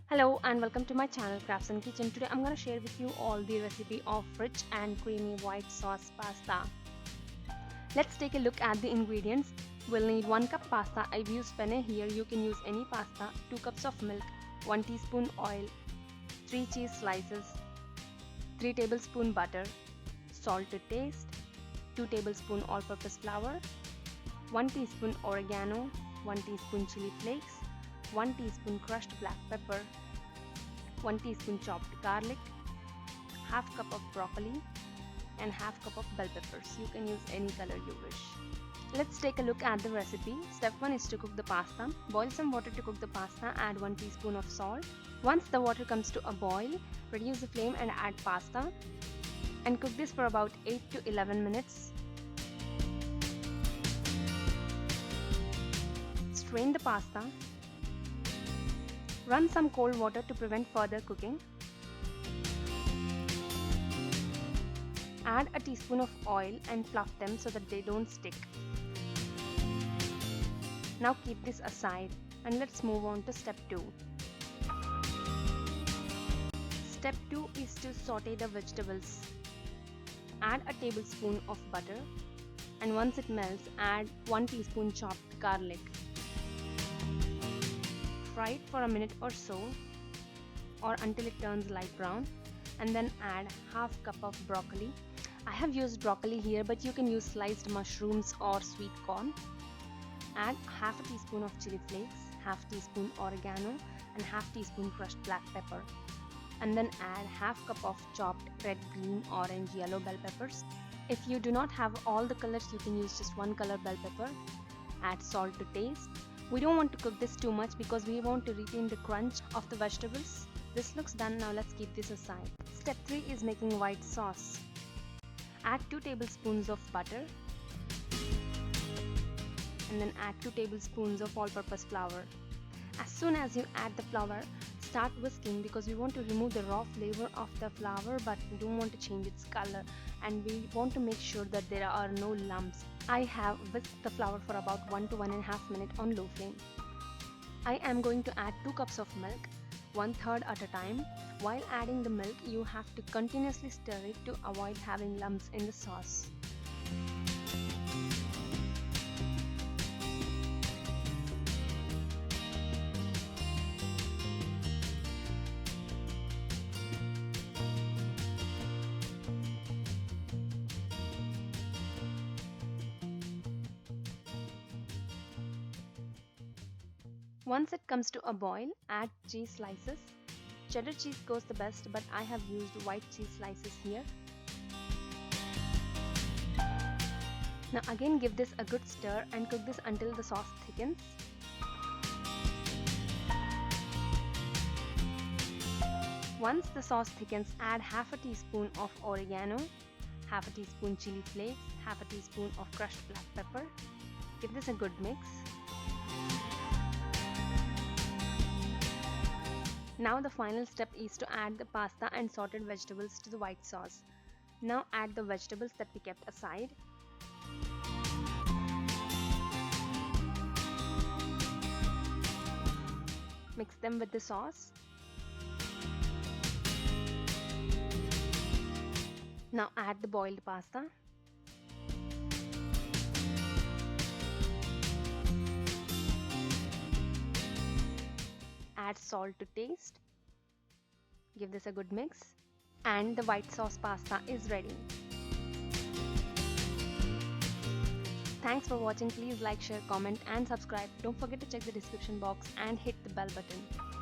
Hello and welcome to my channel Crafts and Kitchen. Today I'm going to share with you all the recipe of rich and creamy white sauce pasta. Let's take a look at the ingredients. We'll need 1 cup pasta. I've used Penne here. You can use any pasta. 2 cups of milk, 1 teaspoon oil, 3 cheese slices, 3 tablespoon butter, salt to taste, 2 tablespoon all-purpose flour, 1 teaspoon oregano, 1 teaspoon chili flakes, 1 teaspoon crushed black pepper, 1 teaspoon chopped garlic, half cup of broccoli, and half cup of bell peppers. You can use any color you wish. Let's take a look at the recipe. Step 1 is to cook the pasta. Boil some water to cook the pasta. Add 1 teaspoon of salt. Once the water comes to a boil, reduce the flame and add pasta and cook this for about 8 to 11 minutes. Strain the pasta. Run some cold water to prevent further cooking. Add a teaspoon of oil and fluff them so that they don't stick. Now keep this aside and let's move on to step 2. Step 2 is to saute the vegetables. Add a tablespoon of butter and once it melts, add 1 teaspoon chopped garlic. Fry it for a minute or so or until it turns light brown and then add half cup of broccoli. I have used broccoli here, but you can use sliced mushrooms or sweet corn. Add half a teaspoon of chili flakes, half teaspoon oregano and half teaspoon crushed black pepper, and then add half cup of chopped red, green, orange, yellow bell peppers. If you do not have all the colors, you can use just one color bell pepper. Add salt to taste. We don't want to cook this too much because we want to retain the crunch of the vegetables. This looks done. Now let's keep this aside. Step 3 is making white sauce. Add 2 tablespoons of butter and then add 2 tablespoons of all-purpose flour. As soon as you add the flour, start whisking because we want to remove the raw flavor of the flour, but we don't want to change its color and we want to make sure that there are no lumps. I have whisked the flour for about 1 to 1.5 minutes on low flame. I am going to add 2 cups of milk, 1/3 at a time. While adding the milk, you have to continuously stir it to avoid having lumps in the sauce. Once it comes to a boil, add cheese slices. Cheddar cheese goes the best, but I have used white cheese slices here. Now again give this a good stir and cook this until the sauce thickens. Once the sauce thickens, add half a teaspoon of oregano, half a teaspoon chili flakes, half a teaspoon of crushed black pepper. Give this a good mix. Now the final step is to add the pasta and sauteed vegetables to the white sauce. Now add the vegetables that we kept aside. Mix them with the sauce. Now add the boiled pasta. Add salt to taste. Give this a good mix. And the white sauce pasta is ready. Thanks for watching. Please like, share, comment and subscribe. Don't forget to check the description box and hit the bell button.